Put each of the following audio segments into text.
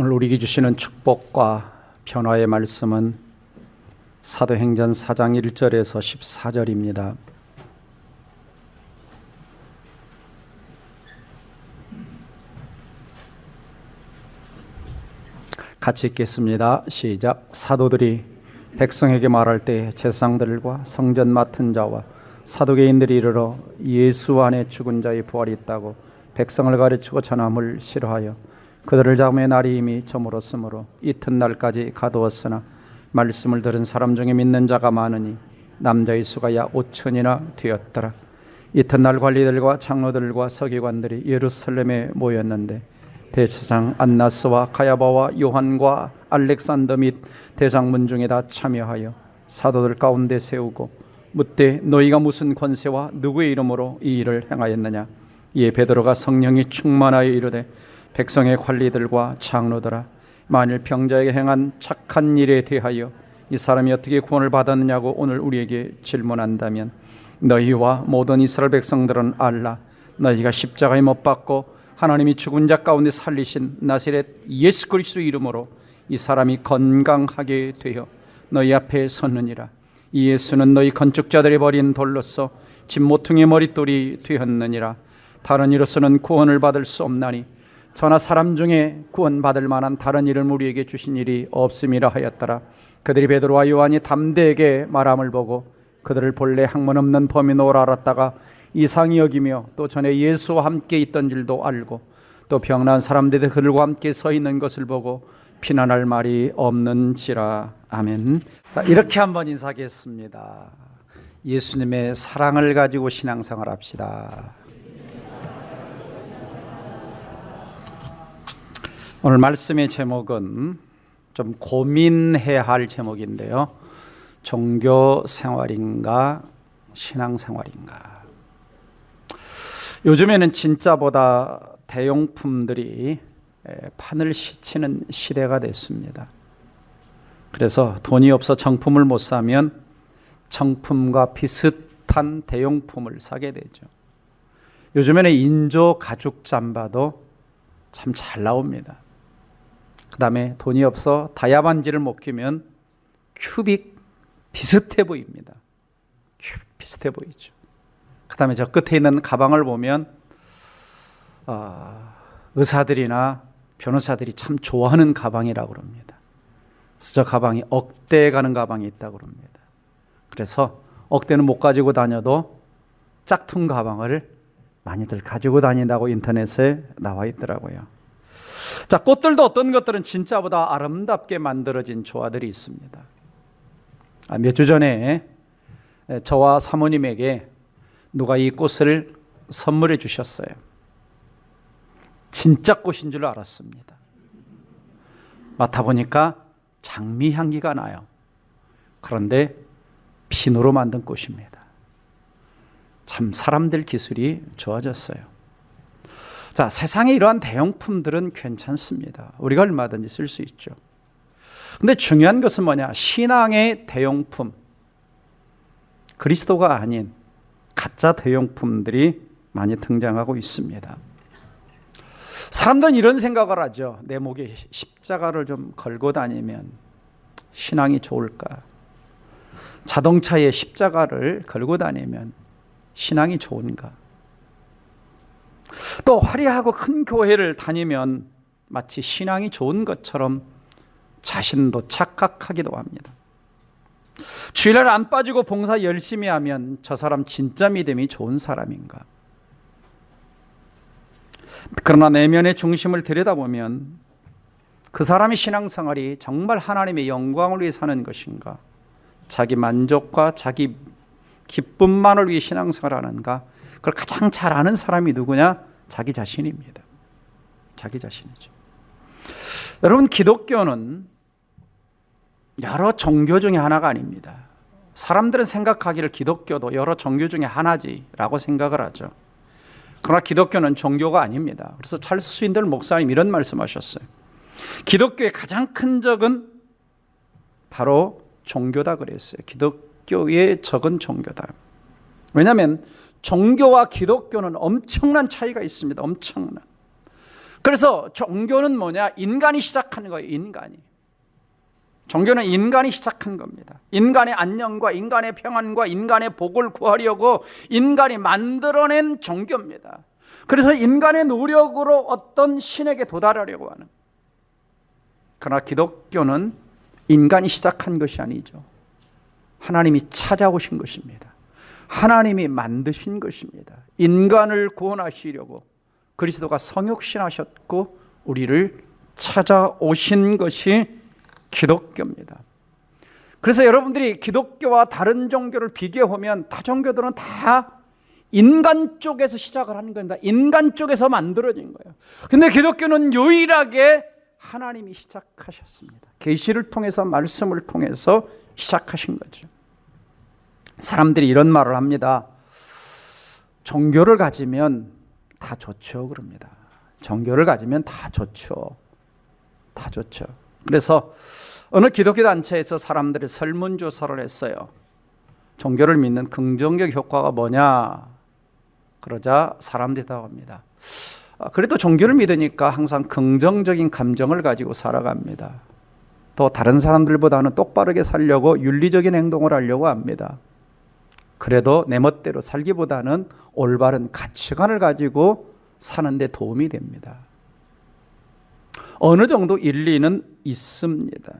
오늘 우리에게 주시는 축복과 변화의 말씀은 사도행전 4장 1절에서 14절입니다. 같이 읽겠습니다. 시작. 사도들이 백성에게 말할 때 제사장들과 성전 맡은 자와 사두개인들이 이르러 예수 안에 죽은 자의 부활이 있다고 백성을 가르치고 전함을 싫어하여 그들을 잡음의 날이 이미 저물었으므로 이튿날까지 가두었으나 말씀을 들은 사람 중에 믿는 자가 많으니 남자의 수가 약 5천이나 되었더라. 이튿날 관리들과 장로들과 서기관들이 예루살렘에 모였는데 대제사장 안나스와 가야바와 요한과 알렉산더 및 대장문 중에 다 참여하여 사도들 가운데 세우고 묻되 너희가 무슨 권세와 누구의 이름으로 이 일을 행하였느냐. 이에 베드로가 성령이 충만하여 이르되 백성의 관리들과 장로들아, 만일 병자에게 행한 착한 일에 대하여 이 사람이 어떻게 구원을 받았느냐고 오늘 우리에게 질문한다면 너희와 모든 이스라엘 백성들은 알라. 너희가 십자가에 못 박고 하나님이 죽은 자 가운데 살리신 나사렛 예수 그리스도의 이름으로 이 사람이 건강하게 되어 너희 앞에 섰느니라. 이 예수는 너희 건축자들이 버린 돌로서 집 모퉁이의 머릿돌이 되었느니라. 다른 이로서는 구원을 받을 수 없나니 저나 사람 중에 구원받을 만한 다른 이름을 우리에게 주신 일이 없음이라 하였더라. 그들이 베드로와 요한이 담대하게 말함을 보고 그들을 본래 학문 없는 범인으로 알았다가 이상히 여기며 또 전에 예수와 함께 있던 줄도 알고 또 병난 사람들이 그들과 함께 서 있는 것을 보고 피난할 말이 없는지라. 아멘. 자, 이렇게 한번 인사하겠습니다. 예수님의 사랑을 가지고 신앙생활 합시다. 오늘 말씀의 제목은 좀 고민해야 할 제목인데요. 종교 생활인가 신앙생활인가. 요즘에는 진짜보다 대용품들이 판을 씻치는 시대가 됐습니다. 그래서 돈이 없어 정품을 못 사면 정품과 비슷한 대용품을 사게 되죠. 요즘에는 인조 가죽 잠바도 참 잘 나옵니다. 그 다음에 돈이 없어 다이아반지를 못 끼면 큐빅 비슷해 보입니다. 큐빅 비슷해 보이죠. 그 다음에 저 끝에 있는 가방을 보면 의사들이나 변호사들이 참 좋아하는 가방이라고 그럽니다. 그래서 저 가방이 억대 가는 가방이 있다고 그럽니다. 그래서 억대는 못 가지고 다녀도 짝퉁 가방을 많이들 가지고 다닌다고 인터넷에 나와 있더라고요. 자, 꽃들도 어떤 것들은 진짜보다 아름답게 만들어진 조화들이 있습니다. 몇 주 전에 저와 사모님에게 누가 이 꽃을 선물해 주셨어요. 진짜 꽃인 줄 알았습니다. 맡아보니까 장미 향기가 나요. 그런데 피노로 만든 꽃입니다. 참 사람들 기술이 좋아졌어요. 자, 세상에 이러한 대용품들은 괜찮습니다. 우리가 얼마든지 쓸 수 있죠. 근데 중요한 것은 뭐냐? 신앙의 대용품, 그리스도가 아닌 가짜 대용품들이 많이 등장하고 있습니다. 사람들은 이런 생각을 하죠. 내 목에 십자가를 좀 걸고 다니면 신앙이 좋을까? 자동차에 십자가를 걸고 다니면 신앙이 좋은가? 또 화려하고 큰 교회를 다니면 마치 신앙이 좋은 것처럼 자신도 착각하기도 합니다. 주일날 안 빠지고 봉사 열심히 하면 저 사람 진짜 믿음이 좋은 사람인가? 그러나 내면의 중심을 들여다보면 그 사람의 신앙생활이 정말 하나님의 영광을 위해 사는 것인가? 자기 만족과 자기 기쁨만을 위해 신앙생활하는가? 그걸 가장 잘 아는 사람이 누구냐? 자기 자신입니다. 자기 자신이죠. 여러분, 기독교는 여러 종교 중에 하나가 아닙니다. 사람들은 생각하기를 기독교도 여러 종교 중에 하나지라고 생각을 하죠. 그러나 기독교는 종교가 아닙니다. 그래서 찰스 스윈들 목사님 이런 말씀하셨어요. 기독교의 가장 큰 적은 바로 종교다 그랬어요. 기독교의 적은 종교다. 왜냐하면 종교와 기독교는 엄청난 차이가 있습니다. 엄청난. 그래서 종교는 뭐냐? 인간이 시작하는 거예요. 인간이. 종교는 인간이 시작한 겁니다. 인간의 안녕과 인간의 평안과 인간의 복을 구하려고 인간이 만들어낸 종교입니다. 그래서 인간의 노력으로 어떤 신에게 도달하려고 하는. 그러나 기독교는 인간이 시작한 것이 아니죠. 하나님이 찾아오신 것입니다. 하나님이 만드신 것입니다. 인간을 구원하시려고 그리스도가 성육신하셨고 우리를 찾아오신 것이 기독교입니다. 그래서 여러분들이 기독교와 다른 종교를 비교하면 다 종교들은 다 인간 쪽에서 시작을 하는 겁니다. 인간 쪽에서 만들어진 거예요. 근데 기독교는 유일하게 하나님이 시작하셨습니다. 계시를 통해서 말씀을 통해서 시작하신 거죠. 사람들이 이런 말을 합니다. 종교를 가지면 다 좋죠 그럽니다. 종교를 가지면 다 좋죠. 다 좋죠. 그래서 어느 기독교 단체에서 사람들이 설문조사를 했어요. 종교를 믿는 긍정적 효과가 뭐냐? 그러자 사람들이 답합니다. 그래도 종교를 믿으니까 항상 긍정적인 감정을 가지고 살아갑니다. 또 다른 사람들보다는 똑바르게 살려고 윤리적인 행동을 하려고 합니다. 그래도 내 멋대로 살기보다는 올바른 가치관을 가지고 사는 데 도움이 됩니다. 어느 정도 일리는 있습니다.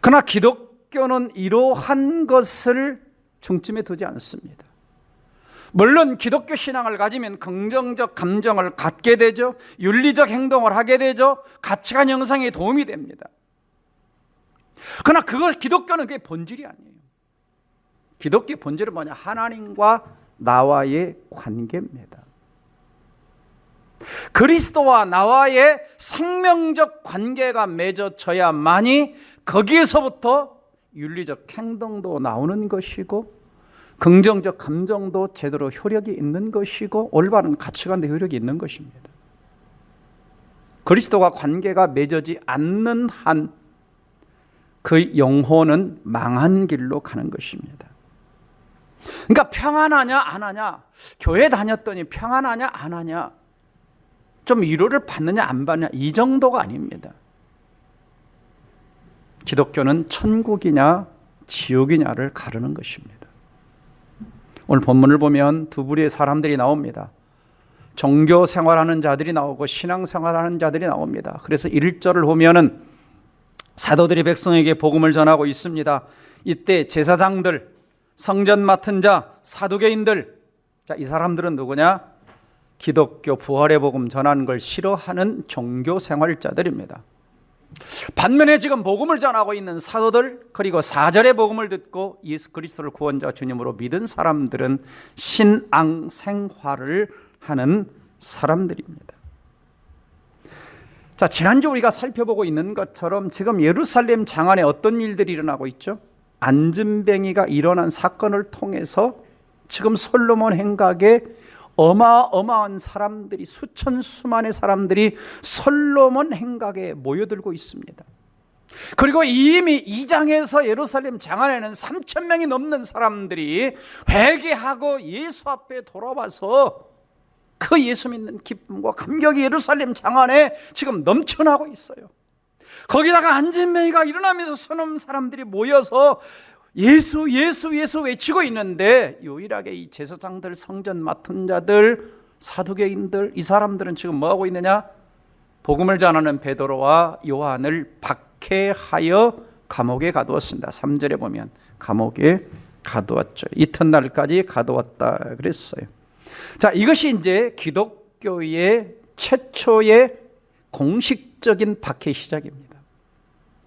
그러나 기독교는 이러한 것을 중점에 두지 않습니다. 물론 기독교 신앙을 가지면 긍정적 감정을 갖게 되죠. 윤리적 행동을 하게 되죠. 가치관 형성에 도움이 됩니다. 그러나 기독교는 그게 본질이 아니에요. 기독교의 본질은 뭐냐? 하나님과 나와의 관계입니다. 그리스도와 나와의 생명적 관계가 맺어져야만이 거기에서부터 윤리적 행동도 나오는 것이고 긍정적 감정도 제대로 효력이 있는 것이고 올바른 가치관도 효력이 있는 것입니다. 그리스도와 관계가 맺어지지 않는 한 그 영혼은 망한 길로 가는 것입니다. 그러니까 평안하냐 안 하냐, 교회 다녔더니 평안하냐 안 하냐, 좀 위로를 받느냐 안 받느냐 이 정도가 아닙니다. 기독교는 천국이냐 지옥이냐를 가르는 것입니다. 오늘 본문을 보면 두 부류의 사람들이 나옵니다. 종교 생활하는 자들이 나오고 신앙 생활하는 자들이 나옵니다. 그래서 1절을 보면은 사도들이 백성에게 복음을 전하고 있습니다. 이때 제사장들, 성전 맡은 자, 사두개인들, 자, 이 사람들은 누구냐? 기독교 부활의 복음 전하는 걸 싫어하는 종교 생활자들입니다. 반면에 지금 복음을 전하고 있는 사도들, 그리고 4절의 복음을 듣고 예수 그리스도를 구원자 주님으로 믿은 사람들은 신앙 생활을 하는 사람들입니다. 자, 지난주 우리가 살펴보고 있는 것처럼 지금 예루살렘 장안에 어떤 일들이 일어나고 있죠? 안진뱅이가 일어난 사건을 통해서 지금 솔로몬 행각에 어마어마한 사람들이, 수천 수만의 사람들이 솔로몬 행각에 모여들고 있습니다. 그리고 이미 2장에서 예루살렘 장안에는 3,000명이 넘는 사람들이 회개하고 예수 앞에 돌아와서 그 예수 믿는 기쁨과 감격이 예루살렘 장안에 지금 넘쳐나고 있어요. 거기다가 안진뱅이가 일어나면서 수많은 사람들이 모여서 예수 예수 예수 외치고 있는데 유일하게 이 제사장들, 성전 맡은 자들, 사두개인들, 이 사람들은 지금 뭐하고 있느냐? 복음을 전하는 베드로와 요한을 박해하여 감옥에 가두었습니다. 3절에 보면 감옥에 가두었죠. 이튿날까지 가두었다 그랬어요. 자, 이것이 이제 기독교의 최초의 공식적인 박해 시작입니다.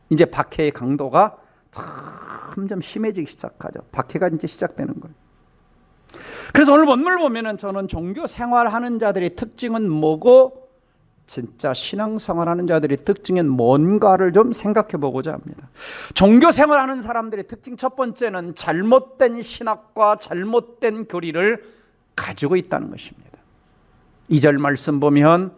이제 박해의 강도가 점점 심해지기 시작하죠. 박해가 이제 시작되는 거예요. 그래서 오늘 본문을 보면은 저는 종교 생활하는 자들의 특징은 뭐고 진짜 신앙생활하는 자들의 특징은 뭔가를 좀 생각해 보고자 합니다. 종교 생활하는 사람들의 특징 첫 번째는 잘못된 신학과 잘못된 교리를 가지고 있다는 것입니다. 2절 말씀 보면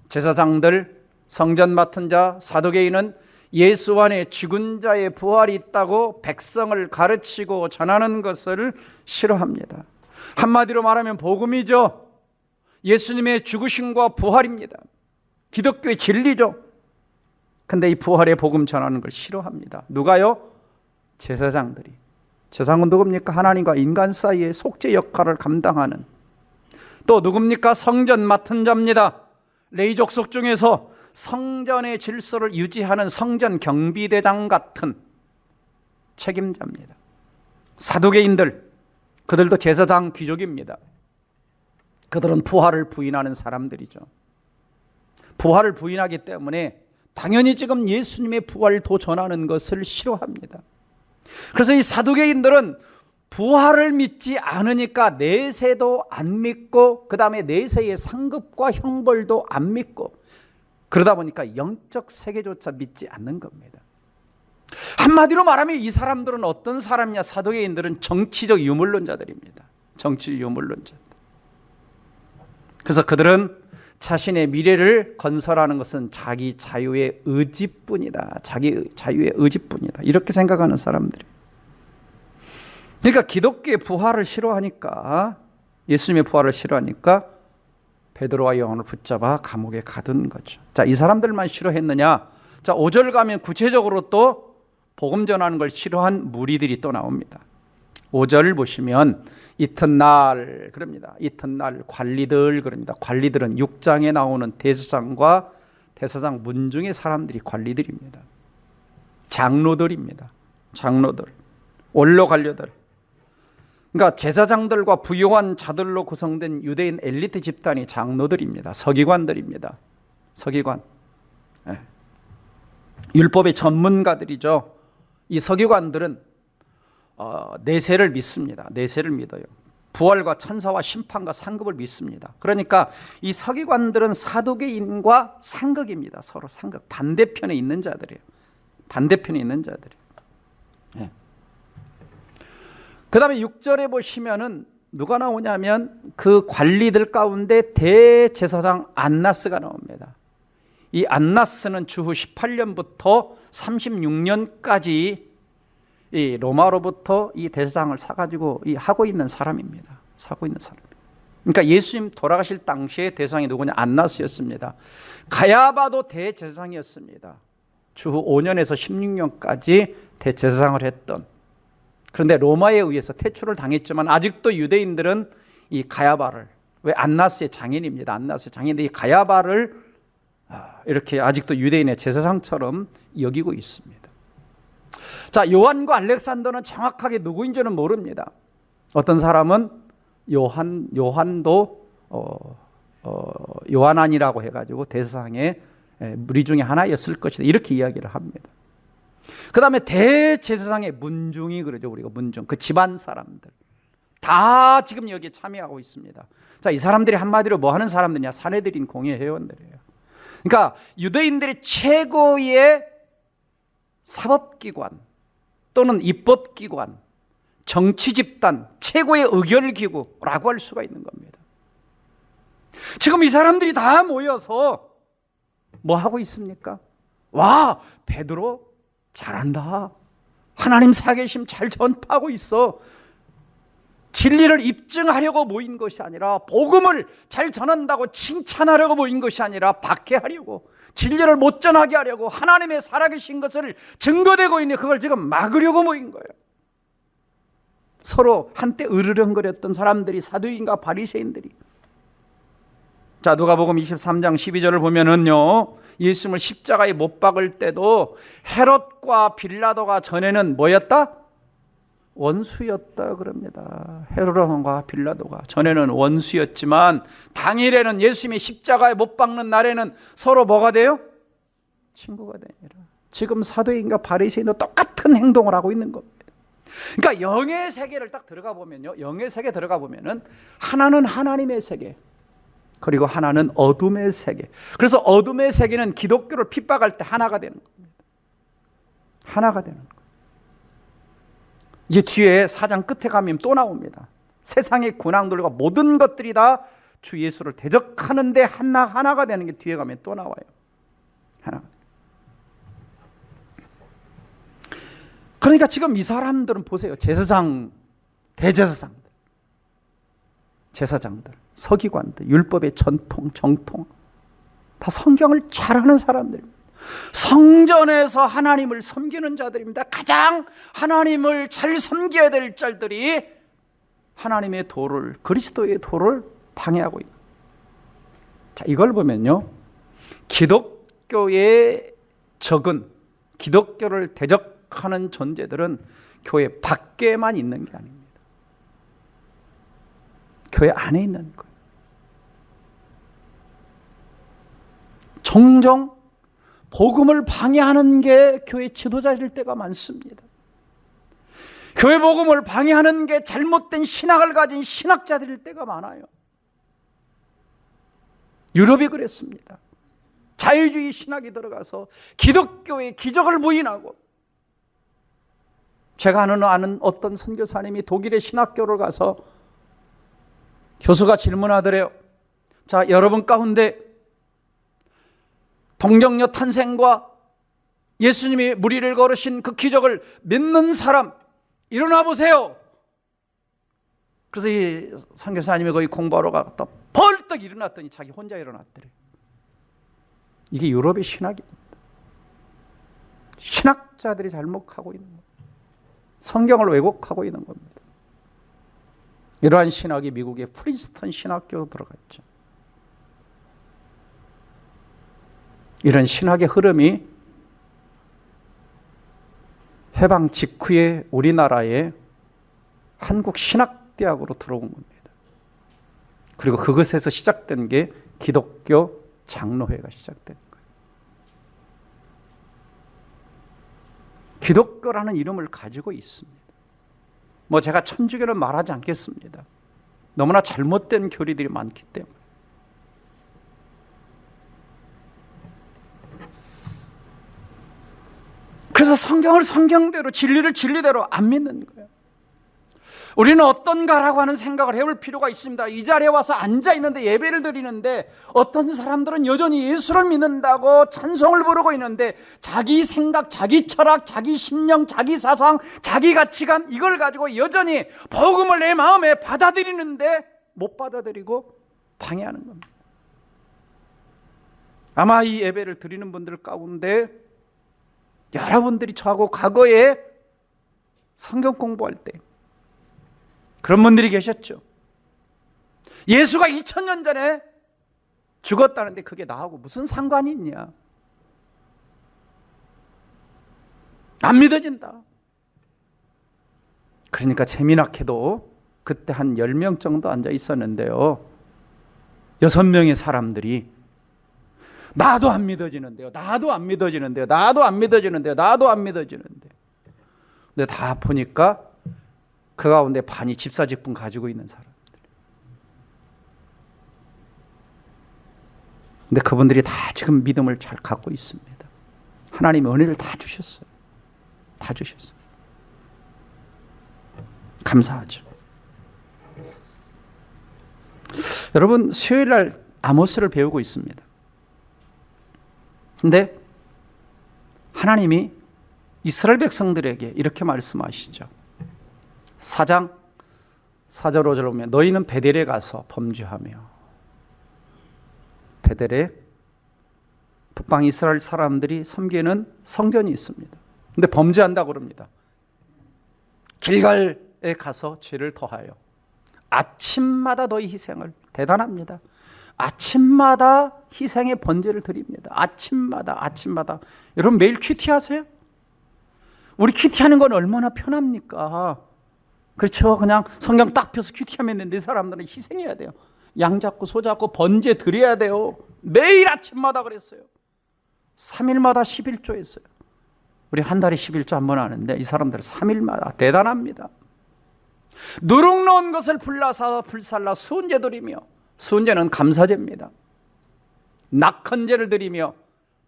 제사장들, 성전 맡은 자, 사두개인은 예수 안에 죽은 자의 부활이 있다고 백성을 가르치고 전하는 것을 싫어합니다. 한마디로 말하면 복음이죠. 예수님의 죽으심과 부활입니다. 기독교의 진리죠. 근데 이 부활의 복음 전하는 걸 싫어합니다. 누가요? 제사장들이. 제사장은 누굽니까? 하나님과 인간 사이의 속죄 역할을 감당하는. 또 누굽니까? 성전 맡은 자입니다. 레위 족속 중에서 성전의 질서를 유지하는 성전 경비대장 같은 책임자입니다. 사두개인들, 그들도 제사장 귀족입니다. 그들은 부활을 부인하는 사람들이죠. 부활을 부인하기 때문에 당연히 지금 예수님의 부활도 전하는 것을 싫어합니다. 그래서 이 사두개인들은 부활을 믿지 않으니까 내세도 안 믿고, 그 다음에 내세의 상급과 형벌도 안 믿고, 그러다 보니까 영적 세계조차 믿지 않는 겁니다. 한마디로 말하면 이 사람들은 어떤 사람이냐? 사두개인들은 정치적 유물론자들입니다. 정치적 유물론자. 그래서 그들은 자신의 미래를 건설하는 것은 자기 자유의 의지뿐이다. 자기 자유의 의지뿐이다. 이렇게 생각하는 사람들이에요. 그러니까 기독교의 부활을 싫어하니까, 예수님의 부활을 싫어하니까 베드로와 요한을 붙잡아 감옥에 가둔 거죠. 자, 이 사람들만 싫어했느냐? 자, 5절 가면 구체적으로 또 복음 전하는 걸 싫어한 무리들이 또 나옵니다. 5절을 보시면 이튿날 그럽니다. 이튿날 관리들 그럽니다. 관리들은 6장에 나오는 대제사장과 대제사장 문중의 사람들이 관리들입니다. 장로들입니다. 장로들, 원로 관료들. 그러니까 제사장들과 부유한 자들로 구성된 유대인 엘리트 집단이 장로들입니다. 서기관들입니다. 서기관. 네. 율법의 전문가들이죠. 이 서기관들은 내세를 믿습니다. 내세를 믿어요. 부활과 천사와 심판과 상급을 믿습니다. 그러니까 이 서기관들은 사두개인과 상극입니다. 서로 상극, 반대편에 있는 자들이에요. 반대편에 있는 자들이에요. 네. 그 다음에 6절에 보시면은 누가 나오냐면 그 관리들 가운데 대제사장 안나스가 나옵니다. 이 안나스는 주후 18년부터 36년까지 이 로마로부터 이 대제사장을 사가지고 하고 있는 사람입니다. 사고 있는 사람. 그러니까 예수님 돌아가실 당시에 대제사장이 누구냐? 안나스였습니다. 가야바도 대제사장이었습니다. 주후 5년에서 16년까지 대제사장을 했던. 그런데 로마에 의해서 퇴출을 당했지만 아직도 유대인들은 이 가야바를, 왜? 안나스의 장인입니다. 안나스의 장인인데 이 가야바를 이렇게 아직도 유대인의 제사장처럼 여기고 있습니다. 자, 요한과 알렉산더는 정확하게 누구인지는 모릅니다. 어떤 사람은 요한도 요한안이라고 해가지고 대제사장의 무리 중에 하나였을 것이다, 이렇게 이야기를 합니다. 그 다음에 대제사장의 문중이 그러죠. 우리가 문중, 그 집안 사람들 다 지금 여기에 참여하고 있습니다. 자, 이 사람들이 한마디로 뭐 하는 사람들이냐? 산헤드린 공회 회원들이에요. 그러니까 유대인들의 최고의 사법기관 또는 입법기관, 정치집단, 최고의 의결기구라고 할 수가 있는 겁니다. 지금 이 사람들이 다 모여서 뭐 하고 있습니까? 와, 베드로 잘한다. 하나님 살아계심 잘 전파하고 있어. 진리를 입증하려고 모인 것이 아니라, 복음을 잘 전한다고 칭찬하려고 모인 것이 아니라 박해하려고, 진리를 못 전하게 하려고, 하나님의 살아계신 것을 증거되고 있는 그걸 지금 막으려고 모인 거예요. 서로 한때 으르렁거렸던 사람들이, 사두개인과 바리새인들이. 자, 누가복음 23장 12절을 보면은요, 예수님을 십자가에 못 박을 때도 헤롯과 빌라도가 전에는 뭐였다? 원수였다 그럽니다. 헤롯과 빌라도가 전에는 원수였지만 당일에는, 예수님이 십자가에 못 박는 날에는 서로 뭐가 돼요? 친구가 되니라. 지금 사도인과 바리새인도 똑같은 행동을 하고 있는 겁니다. 그러니까 영의 세계를 딱 들어가 보면요, 영의 세계 들어가 보면은 하나는 하나님의 세계, 그리고 하나는 어둠의 세계. 그래서 어둠의 세계는 기독교를 핍박할 때 하나가 되는 겁니다. 하나가 되는 거예요. 이제 뒤에 4장 끝에 가면 또 나옵니다. 세상의 군왕들과 모든 것들이 다 주 예수를 대적하는데 하나가 되는 게 뒤에 가면 또 나와요. 하나. 그러니까 지금 이 사람들은 보세요. 제사장, 대제사장들, 제사장들, 서기관들, 율법의 전통, 정통, 다 성경을 잘하는 사람들입니다. 성전에서 하나님을 섬기는 자들입니다. 가장 하나님을 잘 섬겨야 될 자들이 하나님의 도를, 그리스도의 도를 방해하고 있는. 자, 이걸 보면요, 기독교의 적은, 기독교를 대적하는 존재들은 교회 밖에만 있는 게 아닙니다. 교회 안에 있는 거예요. 종종 복음을 방해하는 게 교회 지도자일 때가 많습니다. 교회 복음을 방해하는 게 잘못된 신학을 가진 신학자들일 때가 많아요. 유럽이 그랬습니다. 자유주의 신학이 들어가서 기독교의 기적을 부인하고, 제가 아는 어떤 선교사님이 독일의 신학교를 가서 교수가 질문하더래요. 자, 여러분 가운데 동정녀 탄생과 예수님이 무리를 걸으신 그 기적을 믿는 사람 일어나 보세요. 그래서 이 선교사님이 거기 공부하러 갔다 벌떡 일어났더니 자기 혼자 일어났더래요. 이게 유럽의 신학입니다. 신학자들이 잘못하고 있는 겁니다. 성경을 왜곡하고 있는 겁니다. 이러한 신학이 미국의 프린스턴 신학교로 들어갔죠. 이런 신학의 흐름이 해방 직후에 우리나라의 한국신학대학으로 들어온 겁니다. 그리고 그것에서 시작된 게 기독교 장로회가 시작된 거예요. 기독교라는 이름을 가지고 있습니다. 뭐 제가 천주교는 말하지 않겠습니다. 너무나 잘못된 교리들이 많기 때문에. 그래서 성경을 성경대로, 진리를 진리대로 안 믿는 거예요. 우리는 어떤가라고 하는 생각을 해볼 필요가 있습니다. 이 자리에 와서 앉아있는데 예배를 드리는데 어떤 사람들은 여전히 예수를 믿는다고 찬송을 부르고 있는데 자기 생각, 자기 철학, 자기 신념, 자기 사상, 자기 가치관, 이걸 가지고 여전히 복음을 내 마음에 받아들이는데 못 받아들이고 방해하는 겁니다. 아마 이 예배를 드리는 분들 가운데 여러분들이 저하고 과거에 성경 공부할 때 그런 분들이 계셨죠. 예수가 2000년 전에 죽었다는데 그게 나하고 무슨 상관이 있냐? 안 믿어진다. 그러니까 재미나게도 그때 한 10명 정도 앉아 있었는데요, 6명의 사람들이 나도 안 믿어지는데요, 나도 안 믿어지는데요, 나도 안 믿어지는데요, 나도 안 믿어지는데요. 근데 다 보니까 그 가운데 반이 집사직분 가지고 있는 사람들. 근데 그분들이 다 지금 믿음을 잘 갖고 있습니다. 하나님의 은혜를 다 주셨어요. 다 주셨어요. 감사하죠. 여러분, 수요일 날 아모스를 배우고 있습니다. 근데 하나님이 이스라엘 백성들에게 이렇게 말씀하시죠. 4장 4절 5절 보면 너희는 베델에 가서 범죄하며, 베델에 북방 이스라엘 사람들이 섬기는 성전이 있습니다. 근데 범죄한다고 그럽니다. 길갈에 가서 죄를 더하여 아침마다 너희 희생을, 대단합니다. 아침마다 희생의 번제를 드립니다. 아침마다. 여러분 매일 큐티하세요? 우리 큐티하는 건 얼마나 편합니까? 그렇죠. 그냥 성경 딱 펴서 큐티하면 되는데 이 사람들은 희생해야 돼요. 양 잡고 소 잡고 번제 드려야 돼요. 매일 아침마다 그랬어요. 3일마다 11조 했어요. 우리 한 달에 11조 한 번 하는데 이 사람들은 3일마다. 대단합니다. 누룩 넣은 것을 불살라 수은제 드리며, 수은제는 감사제입니다. 낙헌제를 드리며,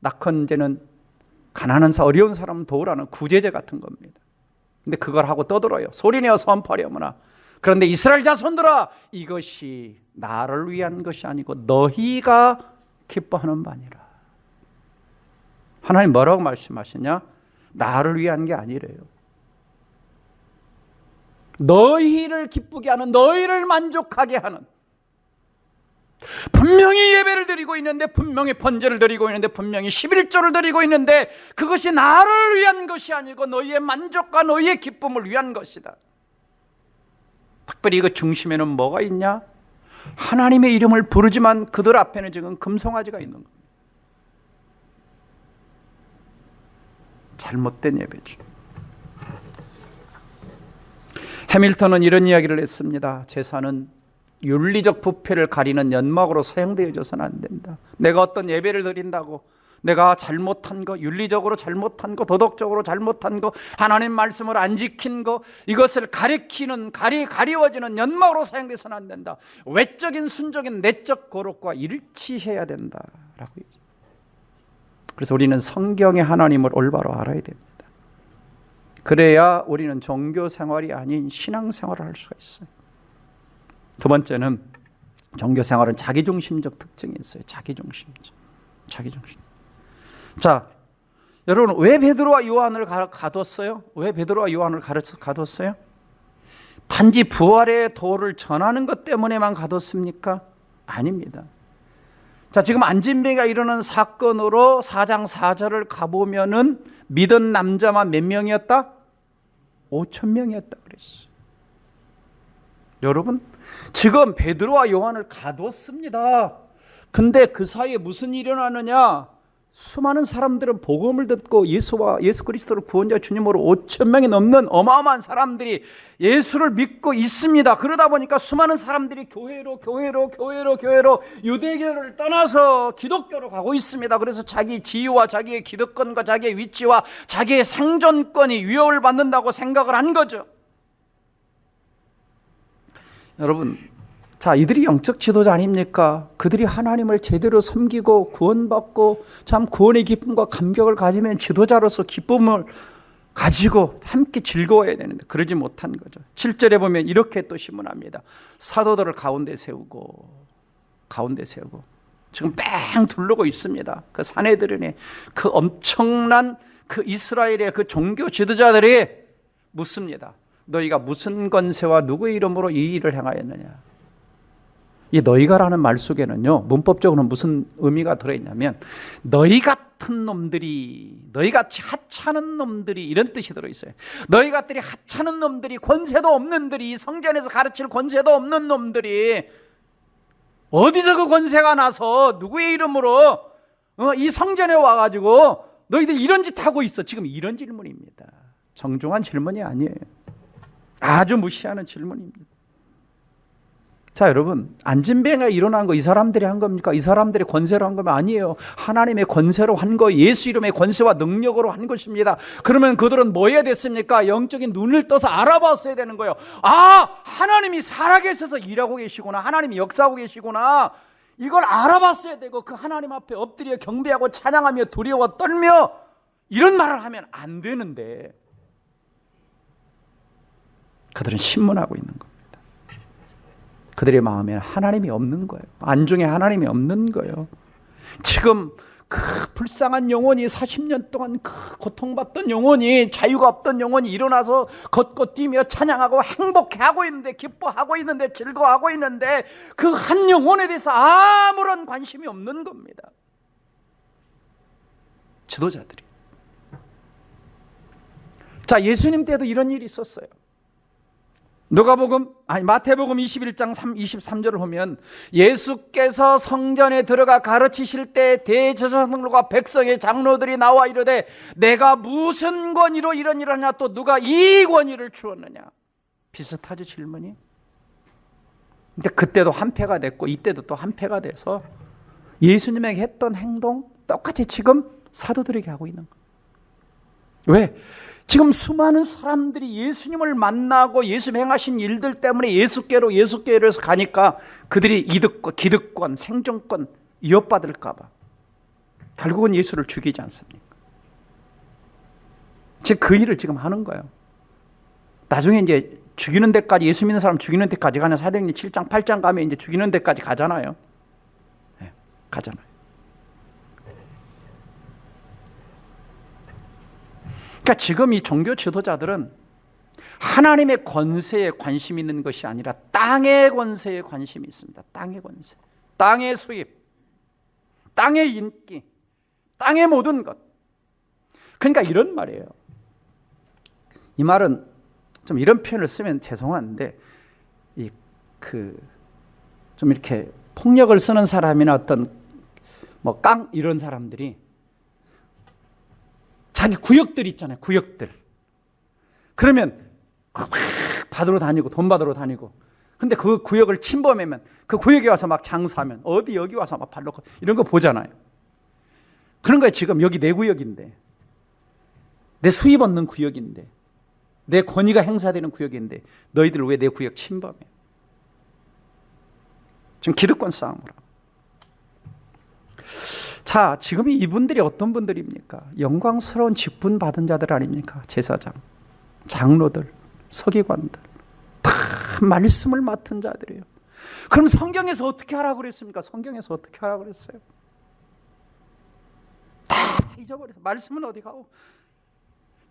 낙헌제는 가난한 어려운 사람 도우라는 구제제 같은 겁니다. 근데 그걸 하고 떠들어요. 소리내어 선포하려무나. 그런데 이스라엘 자손들아, 이것이 나를 위한 것이 아니고 너희가 기뻐하는 바니라. 하나님 뭐라고 말씀하시냐? 나를 위한 게 아니래요. 너희를 기쁘게 하는, 너희를 만족하게 하는, 예배를 드리고 있는데, 분명히 번제를 드리고 있는데, 분명히 11조를 드리고 있는데, 그것이 나를 위한 것이 아니고 너희의 만족과 너희의 기쁨을 위한 것이다. 특별히 그 중심에는 뭐가 있냐? 하나님의 이름을 부르지만 그들 앞에는 지금 금송아지가 있는 겁니다. 잘못된 예배죠. 해밀턴은 이런 이야기를 했습니다. 제사는 윤리적 부패를 가리는 연막으로 사용되어져서는 안 된다. 내가 어떤 예배를 드린다고 내가 잘못한 거, 윤리적으로 잘못한 거, 도덕적으로 잘못한 거, 하나님 말씀을 안 지킨 거, 이것을 가리키는, 가리워지는 연막으로 사용돼서는 안 된다. 외적인 순종인 내적 거룩과 일치해야 된다라고. 그래서 우리는 성경의 하나님을 올바로 알아야 됩니다. 그래야 우리는 종교 생활이 아닌 신앙 생활을 할 수가 있어요. 두 번째는, 종교 생활은 자기중심적 특징이 있어요. 자기중심적. 자, 여러분, 왜 베드로와 요한을 가뒀어요? 왜 베드로와 요한을 가뒀어요? 단지 부활의 도를 전하는 것 때문에만 가뒀습니까? 아닙니다. 자, 지금 안진뱅이가 이루는 사건으로 4장 4절을 가보면은 믿은 남자만 몇 명이었다? 5,000명이었다 그랬어요. 여러분, 지금 베드로와 요한을 가뒀습니다. 근데 그 사이에 무슨 일이 일어나느냐? 수많은 사람들은 복음을 듣고 예수 그리스도를 구원자 주님으로 5,000명이 넘는 어마어마한 사람들이 예수를 믿고 있습니다. 그러다 보니까 수많은 사람들이 교회로 유대교를 떠나서 기독교로 가고 있습니다. 그래서 자기 지위와 자기의 기득권과 자기의 위치와 자기의 생존권이 위협을 받는다고 생각을 한 거죠. 여러분, 자, 이들이 영적 지도자 아닙니까? 그들이 하나님을 제대로 섬기고 구원받고 참 구원의 기쁨과 감격을 가지면 지도자로서 기쁨을 가지고 함께 즐거워야 되는데 그러지 못한 거죠. 7절에 보면 이렇게 또 신문합니다. 사도들을 가운데 세우고 지금 뺑 둘르고 있습니다. 그 사내들은의 그 엄청난 그 이스라엘의 그 종교 지도자들이 묻습니다. 너희가 무슨 권세와 누구의 이름으로 이 일을 행하였느냐? 이 너희가라는 말 속에는요, 문법적으로는 무슨 의미가 들어있냐면, 너희 같은 놈들이, 너희같이 하찮은 놈들이, 이런 뜻이 들어있어요. 너희 같들이 하찮은 놈들이, 권세도 없는 놈들이, 성전에서 가르칠 권세도 없는 놈들이 어디서 그 권세가 나서 누구의 이름으로 이 성전에 와가지고 너희들 이런 짓 하고 있어? 지금 이런 질문입니다. 정중한 질문이 아니에요. 아주 무시하는 질문입니다. 자, 여러분, 안진뱅이가 일어난 거 이 사람들이 한 겁니까? 이 사람들이 권세로 한 거면 아니에요. 하나님의 권세로 한 거, 예수 이름의 권세와 능력으로 한 것입니다. 그러면 그들은 뭐 해야 됐습니까? 영적인 눈을 떠서 알아봤어야 되는 거예요. 아, 하나님이 살아계셔서 일하고 계시구나. 하나님이 역사하고 계시구나. 이걸 알아봤어야 되고, 그 하나님 앞에 엎드려 경배하고 찬양하며 두려워 떨며 이런 말을 하면 안 되는데, 그들은 신문하고 있는 겁니다. 그들의 마음에는 하나님이 없는 거예요. 안중에 하나님이 없는 거예요. 지금 그 불쌍한 영혼이 40년 동안 그 고통받던 영혼이, 자유가 없던 영혼이 일어나서 걷고 뛰며 찬양하고 행복해하고 있는데, 기뻐하고 있는데, 즐거워하고 있는데 그 한 영혼에 대해서 아무런 관심이 없는 겁니다. 지도자들이. 자, 예수님 때도 이런 일이 있었어요. 마태복음 21장 23절을 보면, 예수께서 성전에 들어가 가르치실 때 대제사장들과 백성의 장로들이 나와 이르되 내가 무슨 권위로 이런 일을 하냐, 또 누가 이 권위를 주었느냐. 비슷하죠, 질문이. 근데 그때도 한패가 됐고 이때도 또 한패가 돼서 예수님에게 했던 행동 똑같이 지금 사도들에게 하고 있는 거예요. 왜? 지금 수많은 사람들이 예수님을 만나고 예수 행하신 일들 때문에 예수께로 해서 가니까 그들이 이득과 기득권, 생존권 위협받을까 봐 결국은 예수를 죽이지 않습니까? 지금 그 일을 지금 하는 거예요. 나중에 이제 죽이는 데까지, 예수 믿는 사람 죽이는 데까지 가냐. 사도행전 7장 8장 가면 이제 죽이는 데까지 가잖아요. 네, 가잖아요. 그러니까 지금 이 종교 지도자들은 하나님의 권세에 관심 있는 것이 아니라 땅의 권세에 관심이 있습니다. 땅의 권세, 땅의 수입. 땅의 인기, 땅의 모든 것. 그러니까 이런 말이에요. 이 말은 좀 이런 표현을 쓰면 죄송한데, 좀 이렇게 폭력을 쓰는 사람이나 어떤 이런 사람들이 자기 구역들 있잖아요. 구역들. 그러면 막 받으러 다니고 돈 받으러 다니고. 근데 그 구역을 침범하면 그 구역에 와서 막 장사하면 어디 여기 와서 막 발로 이런 거 보잖아요. 그런 거예요. 지금 여기 내 구역인데, 내 수입 얻는 구역인데, 내 권위가 행사되는 구역인데 너희들 왜 내 구역 침범해? 지금 기득권 싸움으로. 자, 지금 이분들이 어떤 분들입니까? 영광스러운 직분 받은 자들 아닙니까? 제사장, 장로들, 서기관들, 다 말씀을 맡은 자들이에요. 그럼 성경에서 어떻게 하라고 그랬습니까? 성경에서 어떻게 하라고 그랬어요? 다 잊어버렸어요. 말씀은 어디 가고?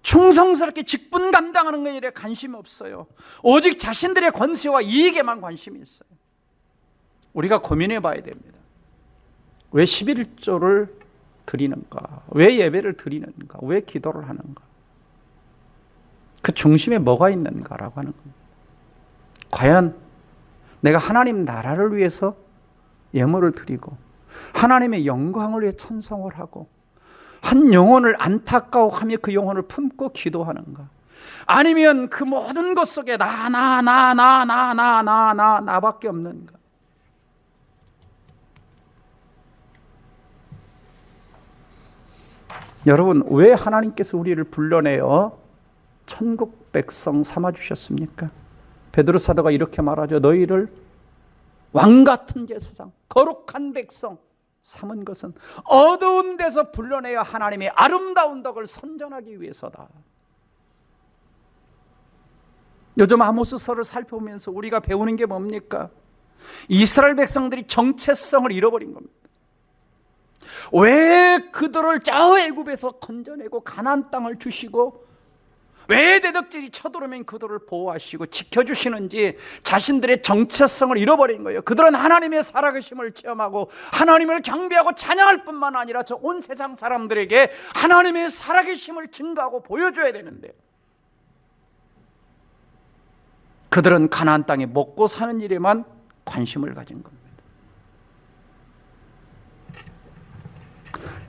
충성스럽게 직분 감당하는 일에 관심이 없어요. 오직 자신들의 권세와 이익에만 관심이 있어요. 우리가 고민해 봐야 됩니다. 왜 11조를 드리는가? 왜 예배를 드리는가? 왜 기도를 하는가? 그 중심에 뭐가 있는가라고 하는 겁니다. 과연 내가 하나님 나라를 위해서 예물을 드리고 하나님의 영광을 위해 찬송을 하고 한 영혼을 안타까워하며 그 영혼을 품고 기도하는가? 아니면 그 모든 것 속에 나밖에 없는가? 여러분, 왜 하나님께서 우리를 불러내어 천국 백성 삼아주셨습니까? 베드로 사도가 이렇게 말하죠. 너희를 왕같은 제사장, 거룩한 백성 삼은 것은 어두운 데서 불러내어 하나님의 아름다운 덕을 선전하기 위해서다. 요즘 아모스서를 살펴보면서 우리가 배우는 게 뭡니까? 이스라엘 백성들이 정체성을 잃어버린 겁니다. 왜 그들을 저 애굽에서 건져내고 가나안 땅을 주시고 왜 대적들이 쳐들어오면 그들을 보호하시고 지켜주시는지 자신들의 정체성을 잃어버린 거예요. 그들은 하나님의 살아계심을 체험하고 하나님을 경배하고 찬양할 뿐만 아니라 저 온 세상 사람들에게 하나님의 살아계심을 증거하고 보여줘야 되는데 그들은 가나안 땅에 먹고 사는 일에만 관심을 가진 겁니다.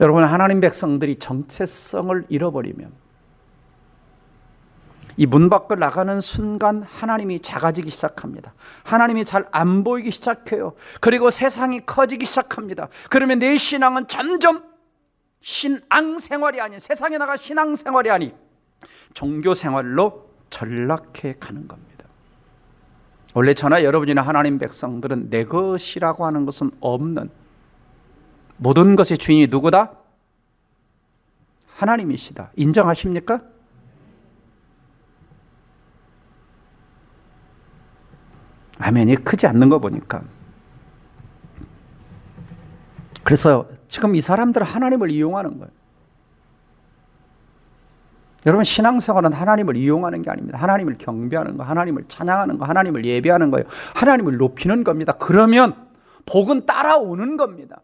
여러분, 하나님 백성들이 정체성을 잃어버리면 이 문 밖을 나가는 순간 하나님이 작아지기 시작합니다. 하나님이 잘 안 보이기 시작해요. 그리고 세상이 커지기 시작합니다. 그러면 내 신앙은 점점 신앙생활이 아닌, 세상에 나가 신앙생활이 아닌 종교생활로 전락해 가는 겁니다. 원래 저나 여러분이나 하나님 백성들은 내 것이라고 하는 것은 없는, 모든 것의 주인이 누구다? 하나님이시다. 인정하십니까? 아멘이 크지 않는 거 보니까. 그래서 지금 이 사람들은 하나님을 이용하는 거예요. 여러분, 신앙생활은 하나님을 이용하는 게 아닙니다. 하나님을 경배하는 거, 하나님을 찬양하는 거, 하나님을 예배하는 거예요. 하나님을 높이는 겁니다. 그러면 복은 따라오는 겁니다.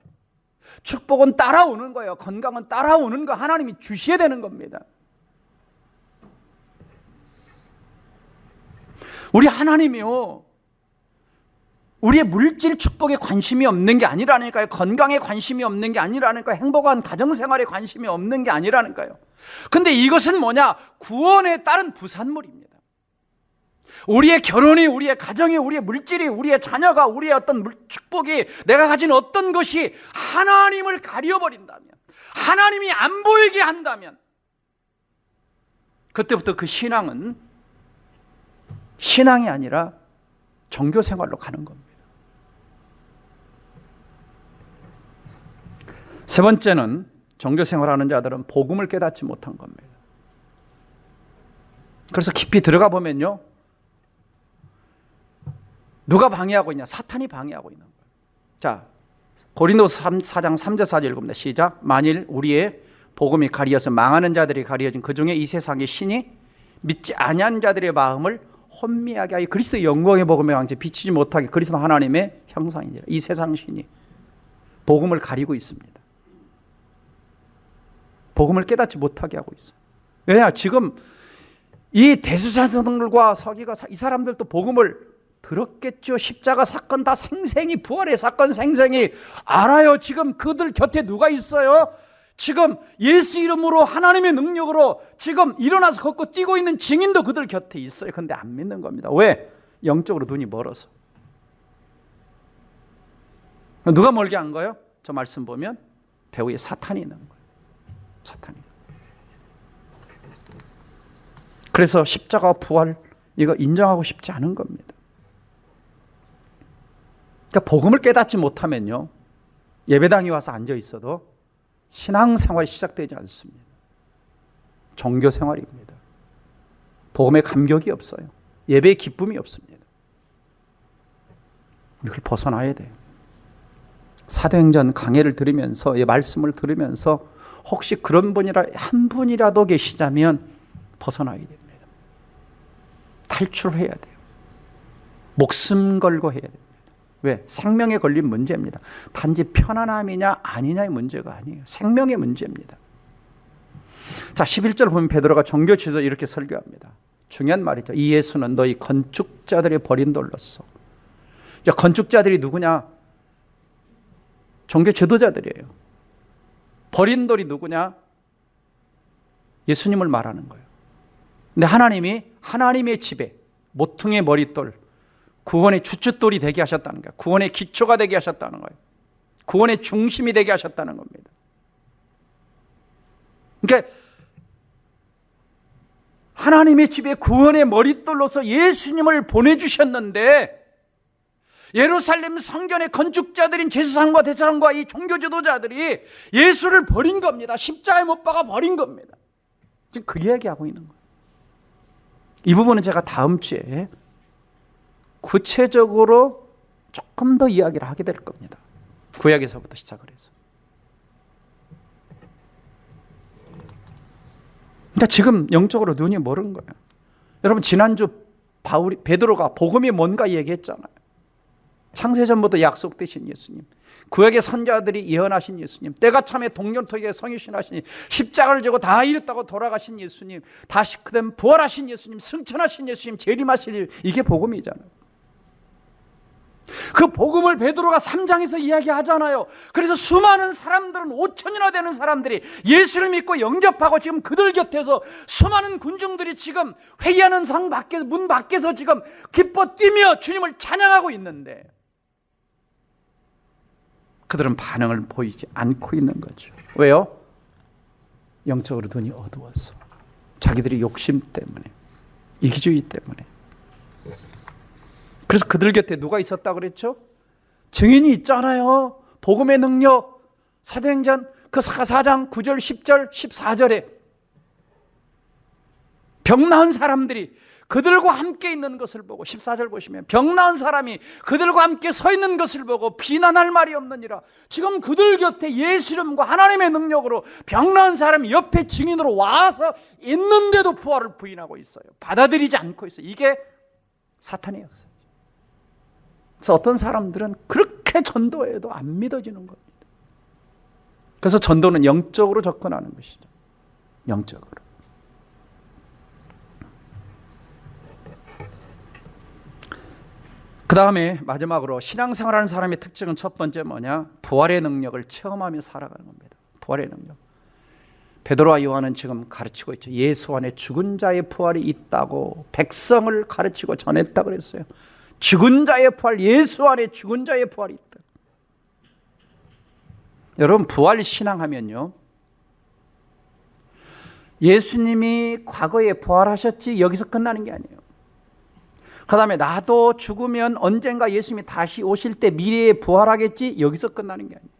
축복은 따라오는 거예요. 건강은 따라오는 거, 하나님이 주셔야 되는 겁니다. 우리 하나님이요, 우리의 물질 축복에 관심이 없는 게 아니라니까요. 건강에 관심이 없는 게 아니라니까요. 행복한 가정생활에 관심이 없는 게 아니라니까요. 근데 이것은 뭐냐? 구원에 따른 부산물입니다. 우리의 결혼이, 우리의 가정이, 우리의 물질이, 우리의 자녀가, 우리의 어떤 축복이, 내가 가진 어떤 것이 하나님을 가려버린다면, 하나님이 안 보이게 한다면 그때부터 그 신앙은 신앙이 아니라 종교생활로 가는 겁니다. 세 번째는 종교생활하는 자들은 복음을 깨닫지 못한 겁니다. 그래서 깊이 들어가 보면요, 누가 방해하고 있냐? 사탄이 방해하고 있는 거예요. 자, 고린도서 4장 3절 4절 읽습니다. 시작. 만일 우리의 복음이 가리어서 망하는 자들이 가리어진 그 중에 이 세상의 신이 믿지 아니한 자들의 마음을 혼미하게 하여 그리스도의 영광의 복음의 왕좌에 비치지 못하게 그리스도 하나님의 형상이니라. 이 세상 신이 복음을 가리고 있습니다. 복음을 깨닫지 못하게 하고 있어요. 왜냐? 지금 이 대제사장들과 서기가 이 사람들도 복음을 들었겠죠. 십자가 사건 다 생생히, 부활의 사건 생생히 알아요. 지금 그들 곁에 누가 있어요? 지금 예수 이름으로 하나님의 능력으로 지금 일어나서 걷고 뛰고 있는 증인도 그들 곁에 있어요. 근데 안 믿는 겁니다. 왜? 영적으로 눈이 멀어서. 누가 멀게 한 거예요? 저 말씀 보면 배후에 사탄이 있는 거예요. 사탄이. 그래서 십자가 부활 이거 인정하고 싶지 않은 겁니다. 그러니까 복음을 깨닫지 못하면요, 예배당에 와서 앉아 있어도 신앙생활이 시작되지 않습니다. 종교생활입니다. 복음의 감격이 없어요. 예배의 기쁨이 없습니다. 이걸 벗어나야 돼요. 사도행전 강해를 들으면서, 이 말씀을 들으면서 혹시 그런 분이라 한 분이라도 계시자면 벗어나야 됩니다. 탈출해야 돼요. 목숨 걸고 해야 됩니다. 왜? 생명에 걸린 문제입니다. 단지 편안함이냐 아니냐의 문제가 아니에요. 생명의 문제입니다. 자, 11절 보면 베드로가 종교 지도자 이렇게 설교합니다. 중요한 말이죠. 이 예수는 너희 건축자들이 버린 돌로서. 건축자들이 누구냐? 종교 지도자들이에요. 버린 돌이 누구냐? 예수님을 말하는 거예요. 근데 하나님이 하나님의 집에 모퉁이의 머릿돌, 구원의 주춧돌이 되게 하셨다는 거예요. 구원의 기초가 되게 하셨다는 거예요. 구원의 중심이 되게 하셨다는 겁니다. 그러니까 하나님의 집에 구원의 머릿돌로서 예수님을 보내주셨는데, 예루살렘 성전의 건축자들인 제사장과 대제사장과 이 종교 지도자들이 예수를 버린 겁니다. 십자가에 못 박아 버린 겁니다. 지금 그 이야기하고 있는 거예요. 이 부분은 제가 다음 주에 구체적으로 조금 더 이야기를 하게 될 겁니다. 구약에서부터 시작을 해서. 그러니까 지금 영적으로 눈이 멀은 거예요. 여러분, 지난주 베드로가 복음이 뭔가 얘기했잖아요. 창세전부터 약속되신 예수님, 구약의 선자들이 예언하신 예수님, 때가 참에 동년토기에 성유신하신, 십자가를 지고 다 이뤘다고 돌아가신 예수님, 다시 그다음 부활하신 예수님, 승천하신 예수님, 재림하신 예수님, 이게 복음이잖아요. 그 복음을 베드로가 3장에서 이야기하잖아요. 그래서 수많은 사람들은 5천이나 되는 사람들이 예수를 믿고 영접하고 지금 그들 곁에서 수많은 군중들이 지금 회의하는 상 밖에, 문 밖에서 지금 기뻐 뛰며 주님을 찬양하고 있는데 그들은 반응을 보이지 않고 있는 거죠. 왜요? 영적으로 눈이 어두워서, 자기들의 욕심 때문에, 이기주의 때문에. 그래서 그들 곁에 누가 있었다 그랬죠? 증인이 있잖아요. 복음의 능력. 사도행전 그 4장 9절 10절 14절에 병 나은 사람들이 그들과 함께 있는 것을 보고, 14절 보시면 병 나은 사람이 그들과 함께 서 있는 것을 보고 비난할 말이 없느니라. 지금 그들 곁에 예수 이름과 하나님의 능력으로 병 나은 사람이 옆에 증인으로 와서 있는데도 부활을 부인하고 있어요. 받아들이지 않고 있어요. 이게 사탄의 역사죠. 그래서 어떤 사람들은 그렇게 전도해도 안 믿어지는 겁니다. 그래서 전도는 영적으로 접근하는 것이죠. 영적으로. 그 다음에 마지막으로 신앙생활하는 사람의 특징은 첫 번째 뭐냐? 부활의 능력을 체험하며 살아가는 겁니다. 부활의 능력. 베드로와 요한은 지금 가르치고 있죠. 예수 안에 죽은 자의 부활이 있다고 백성을 가르치고 전했다 그랬어요. 죽은 자의 부활, 예수 안에 죽은 자의 부활이 있다. 여러분, 부활 신앙하면요, 예수님이 과거에 부활하셨지 여기서 끝나는 게 아니에요. 그 다음에 나도 죽으면 언젠가 예수님이 다시 오실 때 미래에 부활하겠지 여기서 끝나는 게 아니에요.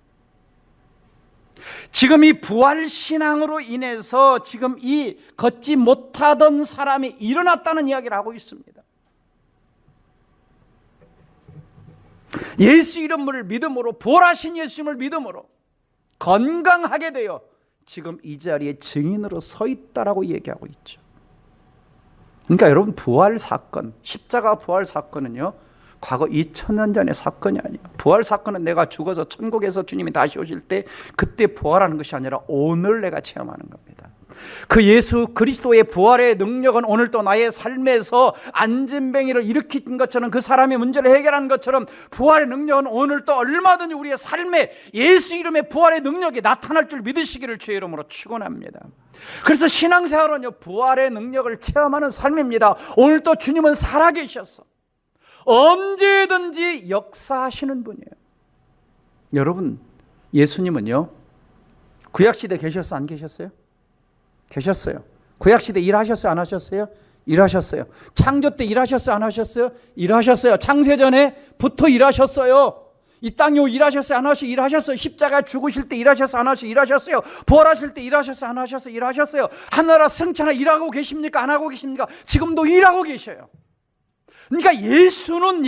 지금 이 부활 신앙으로 인해서 지금 이 걷지 못하던 사람이 일어났다는 이야기를 하고 있습니다. 예수 이름을 믿음으로, 부활하신 예수님을 믿음으로 건강하게 되어 지금 이 자리에 증인으로 서 있다라고 얘기하고 있죠. 그러니까 여러분, 부활 사건, 십자가 부활 사건은요, 과거 2000년 전의 사건이 아니야. 부활 사건은 내가 죽어서 천국에서 주님이 다시 오실 때 그때 부활하는 것이 아니라 오늘 내가 체험하는 겁니다. 그 예수 그리스도의 부활의 능력은 오늘도 나의 삶에서 안진뱅이를 일으킨 것처럼, 그 사람의 문제를 해결한 것처럼, 부활의 능력은 오늘도 얼마든지 우리의 삶에 예수 이름의 부활의 능력이 나타날 줄 믿으시기를 주의 이름으로 축원합니다. 그래서 신앙생활은요, 부활의 능력을 체험하는 삶입니다. 오늘도 주님은 살아계셔서 언제든지 역사하시는 분이에요. 여러분, 예수님은요 구약시대 계셨어요? 안 계셨어요? 계셨어요. 구약시대 일하셨어요? 안 하셨어요? 일하셨어요. 창조 때 일하셨어요? 안 하셨어요? 일하셨어요. 창세전에부터 일하셨어요. 이 땅에 일하셨어요? 안 하셨어요? 일하셨어요. 십자가 죽으실 때 일하셨어요? 안 하셨어요? 일하셨어요. 부활하실 때 일하셨어요? 안 하셨어요? 일하셨어요. 하나라 승천하 일하고 계십니까? 안 하고 계십니까? 지금도 일하고 계셔요. 그러니까 예수는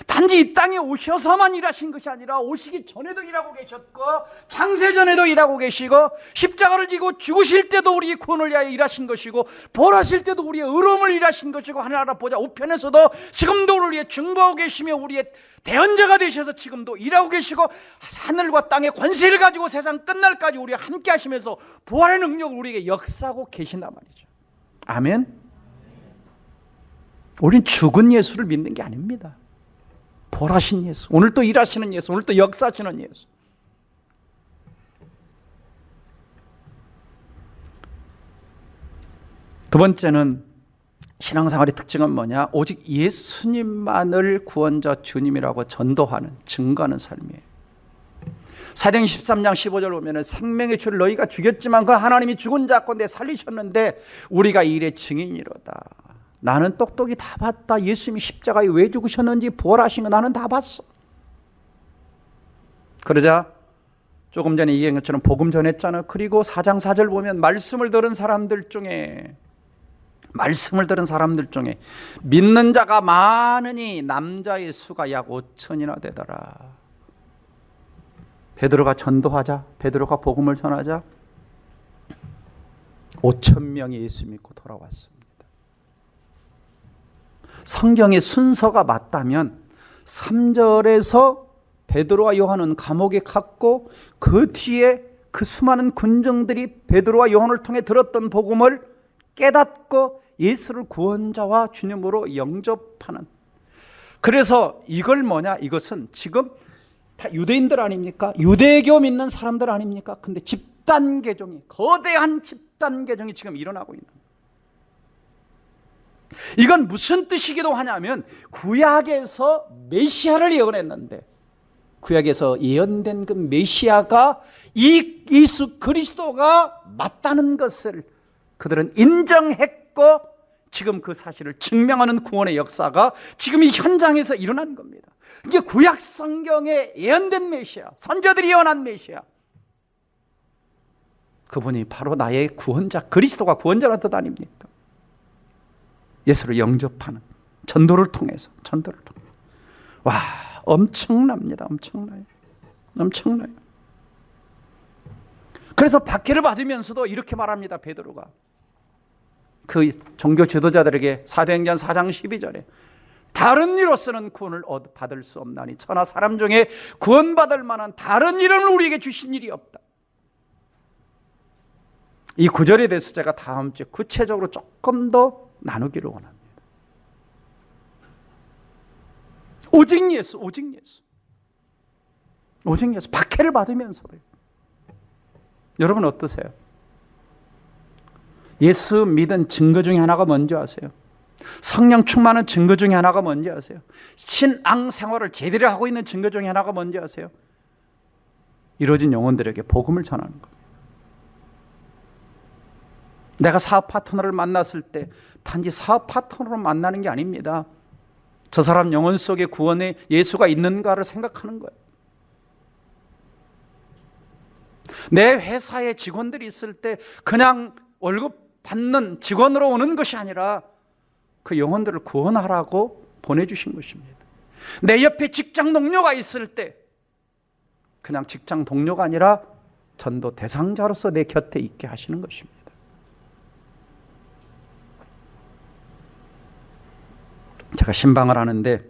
단지 이 땅에 오셔서만 일하신 것이 아니라 오시기 전에도 일하고 계셨고, 창세전에도 일하고 계시고, 십자가를 지고 죽으실 때도 우리의 구원을 위하여 일하신 것이고, 부활하실 때도 우리의 의로움을 일하신 것이고, 하늘나라 보좌 우편에서도 지금도 우리를 위해 중보하고 계시며 우리의 대언자가 되셔서 지금도 일하고 계시고, 하늘과 땅의 권세를 가지고 세상 끝날까지 우리와 함께 하시면서 부활의 능력을 우리에게 역사하고 계신단 말이죠. 아멘. 우린 죽은 예수를 믿는 게 아닙니다. 부활하신 예수, 오늘 또 일하시는 예수, 오늘 또 역사하시는 예수. 두 번째는, 신앙생활의 특징은 뭐냐? 오직 예수님만을 구원자 주님이라고 전도하는, 증거하는 삶이에요. 사도행 13장 15절 보면 생명의 주를 너희가 죽였지만 그 하나님이 죽은 자 가운데 살리셨는데 우리가 이 일의 증인이로다. 나는 똑똑히 다 봤다. 예수님이 십자가에 왜 죽으셨는지, 부활하신 거 나는 다 봤어. 그러자 조금 전에 얘기한 것처럼 복음 전했잖아. 그리고 4장 4절 보면 말씀을 들은 사람들 중에 믿는 자가 많으니 남자의 수가 약 5천이나 되더라. 베드로가 전도하자, 베드로가 복음을 전하자 5천 명이 예수 믿고 돌아왔습니다. 성경의 순서가 맞다면 3절에서 베드로와 요한은 감옥에 갔고, 그 뒤에 그 수많은 군중들이 베드로와 요한을 통해 들었던 복음을 깨닫고 예수를 구원자와 주님으로 영접하는. 그래서 이걸 뭐냐? 이것은 지금 다 유대인들 아닙니까? 유대교 믿는 사람들 아닙니까? 근데 집단개종이, 거대한 집단개종이 지금 일어나고 있는. 이건 무슨 뜻이기도 하냐면, 구약에서 메시아를 예언했는데, 구약에서 예언된 그 메시아가 이 예수 그리스도가 맞다는 것을 그들은 인정했고, 지금 그 사실을 증명하는 구원의 역사가 지금 이 현장에서 일어난 겁니다. 이게 구약 성경에 예언된 메시아, 선지자들이 예언한 메시아, 그분이 바로 나의 구원자, 그리스도가 구원자라는 뜻 아닙니까? 예수를 영접하는 전도를 통해서. 와, 엄청납니다. 엄청나요. 그래서 박해를 받으면서도 이렇게 말합니다. 베드로가 그 종교 지도자들에게 사도행전 4장 12절에 다른 이로서는 구원을 받을 수 없나니 천하 사람 중에 구원받을 만한 다른 이름을 우리에게 주신 일이 없다. 이 구절에 대해서 제가 다음 주에 구체적으로 조금 더 나누기를 원합니다. 오직 예수. 박해를 받으면서도. 여러분 어떠세요? 예수 믿은 증거 중에 하나가 뭔지 아세요? 성령 충만한 증거 중에 하나가 뭔지 아세요? 신앙 생활을 제대로 하고 있는 증거 중에 하나가 뭔지 아세요? 이루어진 영혼들에게 복음을 전하는 거예요. 내가 사업 파트너를 만났을 때 단지 사업 파트너로 만나는 게 아닙니다. 저 사람 영혼 속에 구원의 예수가 있는가를 생각하는 거예요. 내 회사에 직원들이 있을 때 그냥 월급 받는 직원으로 오는 것이 아니라 그 영혼들을 구원하라고 보내주신 것입니다. 내 옆에 직장 동료가 있을 때 그냥 직장 동료가 아니라 전도 대상자로서 내 곁에 있게 하시는 것입니다. 제가 신방을 하는데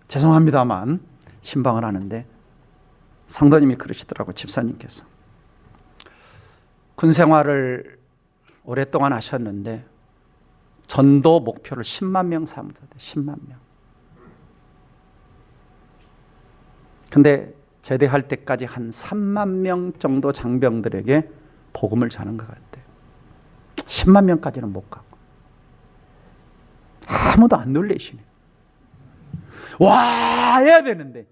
죄송합니다만 신방을 하는데 성도님이 그러시더라고. 집사님께서 군 생활을 오랫동안 하셨는데 전도 목표를 10만 명 삼으셨대. 10만 명. 근데 제대할 때까지 한 3만 명 정도 장병들에게 복음을 전한 것 같아요. 10만 명까지는 못 가고. 아무도 안 놀래시네. 와, 해야 되는데.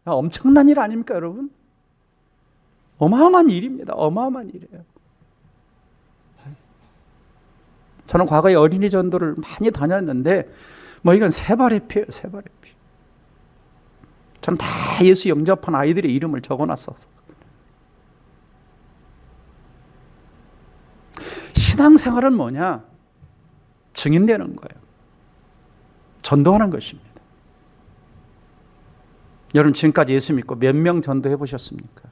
엄청난 일 아닙니까, 여러분? 어마어마한 일입니다. 어마어마한 일이에요. 저는 과거에 어린이 전도를 많이 다녔는데 이건 세발의 피예요. 세발의 피. 저는 다 예수 영접한 아이들의 이름을 적어놨었어. 신앙생활은 뭐냐? 증인되는 거예요. 전도하는 것입니다. 여러분 지금까지 예수 믿고 몇 명 전도해 보셨습니까?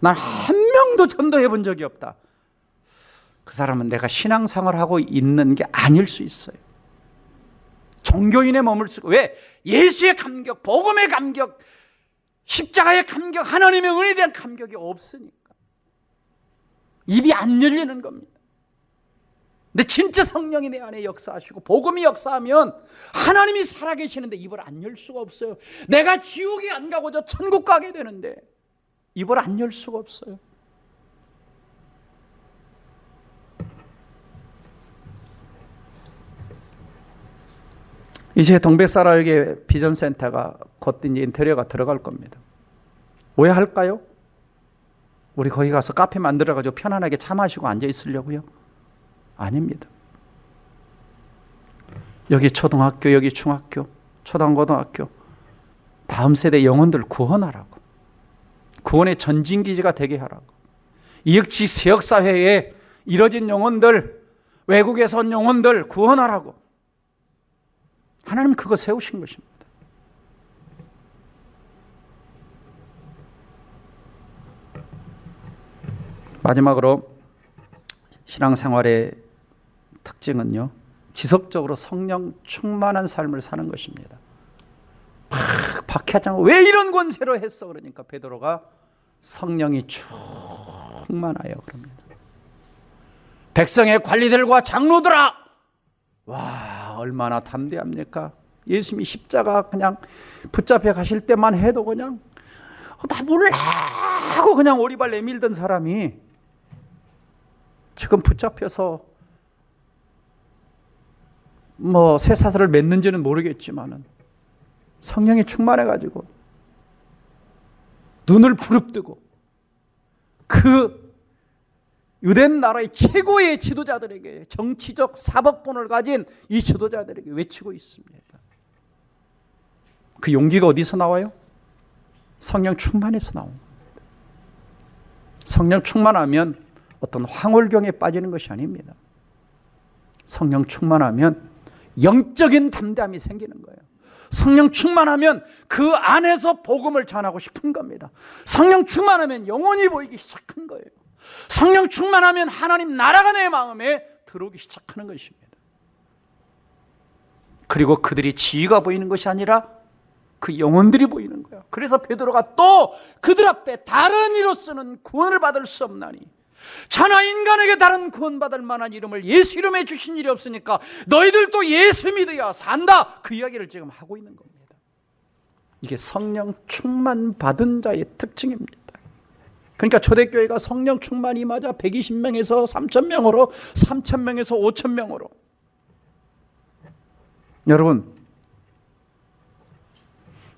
난 한 명도 전도해 본 적이 없다. 그 사람은 내가 신앙생활을 하고 있는 게 아닐 수 있어요. 종교인에 머물수록. 왜? 예수의 감격, 복음의 감격, 십자가의 감격, 하나님의 은혜에 대한 감격이 없으니까. 입이 안 열리는 겁니다. 근데 진짜 성령이 내 안에 역사하시고 복음이 역사하면 하나님이 살아계시는데 입을 안 열 수가 없어요. 내가 지옥에 안 가고 저 천국 가게 되는데 입을 안 열 수가 없어요. 이제 동백사라역에 비전센터가 곧 이제 인테리어가 들어갈 겁니다. 왜 할까요? 우리 거기 가서 카페 만들어가지고 편안하게 차 마시고 앉아 있으려고요? 아닙니다. 여기 초등학교, 여기 중학교, 초등고등학교 다음 세대 영혼들 구원하라고. 구원의 전진기지가 되게 하라고. 이역지 세역사회에 이뤄진 영혼들, 외국에서 온 영혼들 구원하라고. 하나님 그거 세우신 것입니다. 마지막으로 신앙생활의 특징은요, 지속적으로 성령 충만한 삶을 사는 것입니다. 박해하잖아. 왜 이런 권세로 했어? 그러니까 베드로가 성령이 충만하여 그럽니다. 백성의 관리들과 장로들아, 와 얼마나 담대합니까? 예수님이 십자가 그냥 붙잡혀 가실 때만 해도 그냥 나 몰라 하고 그냥 오리발 내밀던 사람이 지금 붙잡혀서 쇠사슬을 맺는지는 모르겠지만은 성령이 충만해가지고 눈을 부릅뜨고 그 유대인 나라의 최고의 지도자들에게, 정치적 사법권을 가진 이 지도자들에게 외치고 있습니다. 그 용기가 어디서 나와요? 성령 충만해서 나온 겁니다. 성령 충만하면 어떤 황홀경에 빠지는 것이 아닙니다. 성령 충만하면 영적인 담대함이 생기는 거예요. 성령 충만하면 그 안에서 복음을 전하고 싶은 겁니다. 성령 충만하면 영혼이 보이기 시작한 거예요. 성령 충만하면 하나님 나라가 내 마음에 들어오기 시작하는 것입니다. 그리고 그들이 지위가 보이는 것이 아니라 그 영혼들이 보이는 거예요. 그래서 베드로가 또 그들 앞에 다른 이로서는 구원을 받을 수 없나니 자나 인간에게 다른 구원받을 만한 이름을 예수 이름에 주신 일이 없으니까 너희들도 예수 믿어야 산다. 그 이야기를 지금 하고 있는 겁니다. 이게 성령 충만 받은 자의 특징입니다. 그러니까 초대교회가 성령 충만이 맞아 120명에서 3,000명으로 3,000명에서 5,000명으로. 여러분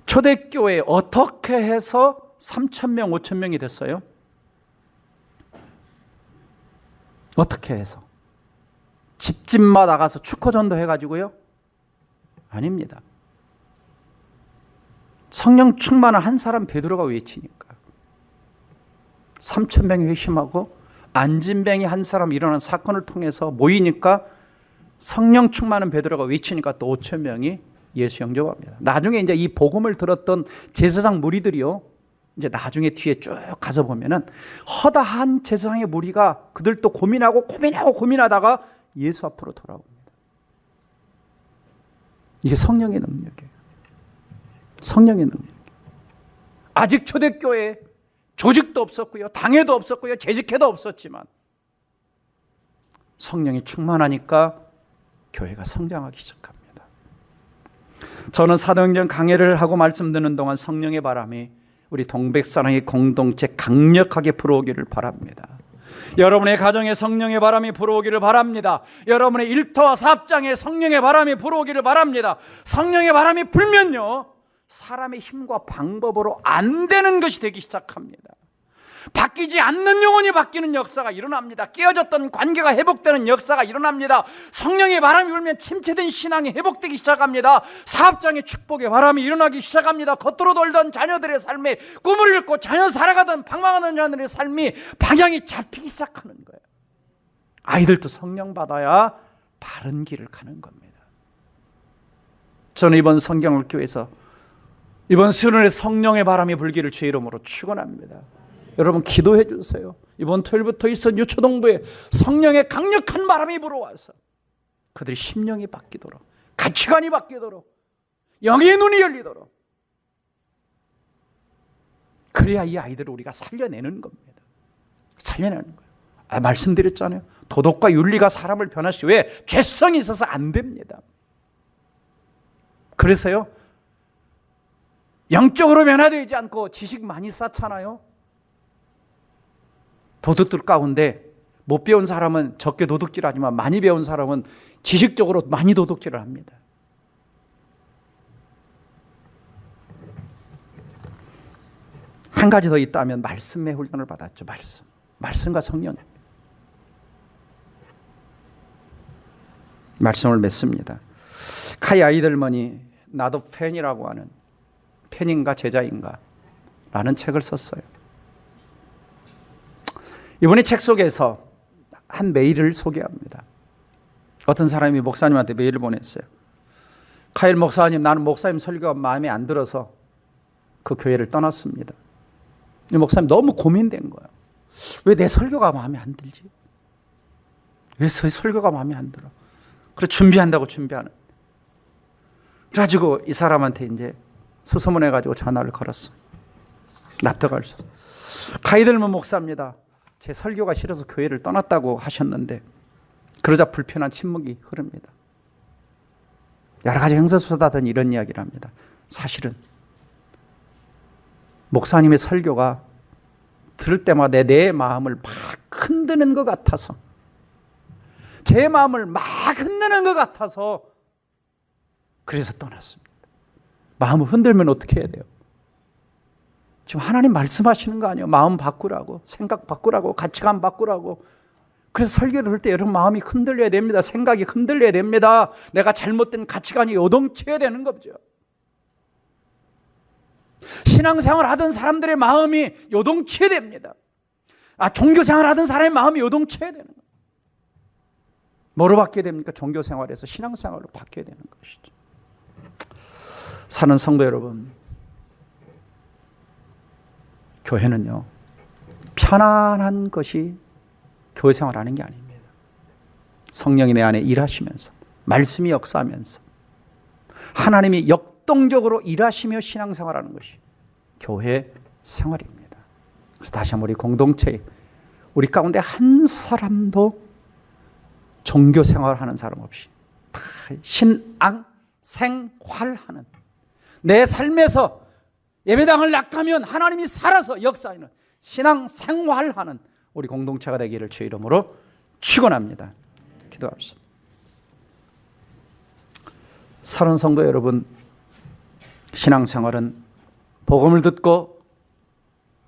초대교회 어떻게 해서 3,000명 5,000명이 됐어요? 어떻게 해서? 집집마다 가서 축호전도 해가지고요? 아닙니다. 성령 충만한 한 사람 베드로가 외치니까 3,000명이 회심하고 안진뱅이 한 사람 일어난 사건을 통해서 모이니까 성령 충만한 베드로가 외치니까 또 5,000명이 예수 영접합니다. 나중에 이제 이 복음을 들었던 제사장 무리들이요, 이제 나중에 뒤에 쭉 가서 보면은 허다한 제사장의 무리가 그들도 고민하다가 예수 앞으로 돌아옵니다. 이게 성령의 능력이에요. 성령의 능력. 아직 초대교회에 조직도 없었고요, 당회도 없었고요, 재직회도 없었지만 성령이 충만하니까 교회가 성장하기 시작합니다. 저는 사도행전 강해를 하고 말씀 듣는 동안 성령의 바람이 우리 동백사랑의 공동체 강력하게 불어오기를 바랍니다. 여러분의 가정에 성령의 바람이 불어오기를 바랍니다. 여러분의 일터와 사업장에 성령의 바람이 불어오기를 바랍니다. 성령의 바람이 불면요, 사람의 힘과 방법으로 안 되는 것이 되기 시작합니다. 바뀌지 않는 영혼이 바뀌는 역사가 일어납니다. 깨어졌던 관계가 회복되는 역사가 일어납니다. 성령의 바람이 불면 침체된 신앙이 회복되기 시작합니다. 사업장의 축복의 바람이 일어나기 시작합니다. 겉으로 돌던 자녀들의 삶에 꿈을 잃고 자녀 살아가던 방황하는 자녀들의 삶이 방향이 잡히기 시작하는 거예요. 아이들도 성령 받아야 바른 길을 가는 겁니다. 저는 이번 성경학교에서 이번 수련회 성령의 바람이 불기를 주의 이름으로 축원합니다. 여러분 기도해 주세요. 이번 토요일부터 있은 유초동부에 성령의 강력한 바람이 불어와서 그들이 심령이 바뀌도록, 가치관이 바뀌도록, 영의 눈이 열리도록, 그래야 이 아이들을 우리가 살려내는 겁니다. 살려내는 거예요. 말씀드렸잖아요. 도덕과 윤리가 사람을 변화시키고, 왜? 죄성이 있어서 안 됩니다. 그래서요, 영적으로 변화되지 않고 지식 많이 쌓잖아요. 도둑들 가운데 못 배운 사람은 적게 도둑질하지만 많이 배운 사람은 지식적으로 많이 도둑질을 합니다. 한 가지 더 있다면 말씀의 훈련을 받았죠. 말씀과 성령. 말씀을 맺습니다. 카이 아이들머니 나도 팬이라고 하는, 팬인가 제자인가 라는 책을 썼어요. 이분이 책 속에서 한 메일을 소개합니다. 어떤 사람이 목사님한테 메일을 보냈어요. 카일 목사님, 나는 목사님 설교가 마음에 안 들어서 그 교회를 떠났습니다. 이 목사님 너무 고민된 거예요. 왜 내 설교가 마음에 안 들지? 왜 설교가 마음에 안 들어? 그래 준비한다고 준비하는. 그래가지고 이 사람한테 이제 수소문해가지고 전화를 걸었어. 납득할 수 없어. 카이들먼 목사입니다. 제 설교가 싫어서 교회를 떠났다고 하셨는데, 그러자 불편한 침묵이 흐릅니다. 여러 가지 행설수다든 이런 이야기를 합니다. 사실은 목사님의 설교가 들을 때마다 내 마음을 막 흔드는 것 같아서, 제 마음을 막 흔드는 것 같아서 그래서 떠났습니다. 마음을 흔들면 어떻게 해야 돼요? 지금 하나님 말씀하시는 거 아니에요? 마음 바꾸라고, 생각 바꾸라고, 가치관 바꾸라고. 그래서 설교를 할 때 여러분 마음이 흔들려야 됩니다. 생각이 흔들려야 됩니다. 내가 잘못된 가치관이 요동쳐야 되는 거죠. 신앙생활 하던 사람들의 마음이 요동쳐야 됩니다. 종교생활 하던 사람의 마음이 요동쳐야 되는 거예요. 뭐로 바뀌어야 됩니까? 종교생활에서 신앙생활로 바뀌어야 되는 것이죠. 사는 성도 여러분, 교회는요, 편안한 것이 교회 생활하는 게 아닙니다. 성령이 내 안에 일하시면서, 말씀이 역사하면서, 하나님이 역동적으로 일하시며 신앙생활하는 것이 교회 생활입니다. 그래서 다시 한번 우리 공동체에, 우리 가운데 한 사람도 종교 생활하는 사람 없이 다 신앙 생활하는, 내 삶에서 예배당을 나가면 하나님이 살아서 역사하는 신앙 생활하는 우리 공동체가 되기를 주의 이름으로 축원합니다. 기도합시다. 사는 성도 여러분, 신앙 생활은 복음을 듣고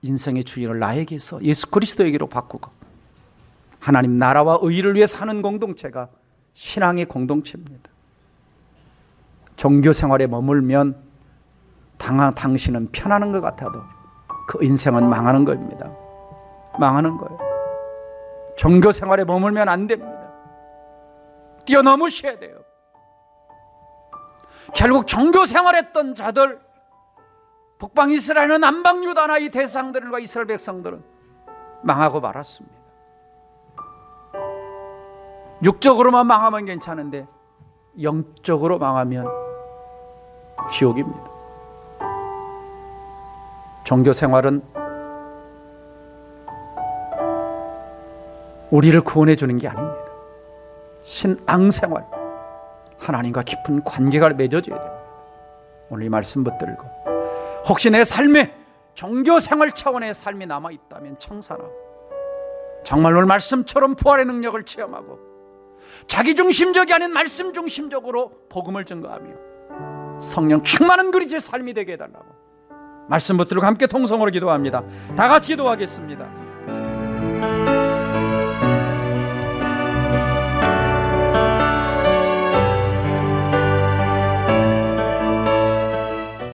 인생의 주인을 나에게서 예수 그리스도에게로 바꾸고 하나님 나라와 의를 위해 사는 공동체가 신앙의 공동체입니다. 종교 생활에 머물면 당신은 편안한 것 같아도 그 인생은 망하는 겁니다. 망하는 거예요. 종교 생활에 머물면 안 됩니다. 뛰어넘으셔야 돼요. 결국 종교 생활했던 자들, 북방 이스라엘은 남방 유다나 이 대상들과 이스라엘 백성들은 망하고 말았습니다. 육적으로만 망하면 괜찮은데 영적으로 망하면 지옥입니다. 종교 생활은 우리를 구원해 주는 게 아닙니다. 신앙생활, 하나님과 깊은 관계가 맺어져야 됩니다. 오늘 이 말씀 붙들고 혹시 내 삶에 종교생활 차원의 삶이 남아있다면 청산하고 정말 오늘 말씀처럼 부활의 능력을 체험하고 자기중심적이 아닌 말씀 중심적으로 복음을 증거하며 성령 충만한 그리스도의 삶이 되게 해달라고 말씀 붙들고 함께 통성으로 기도합니다. 다 같이 기도하겠습니다.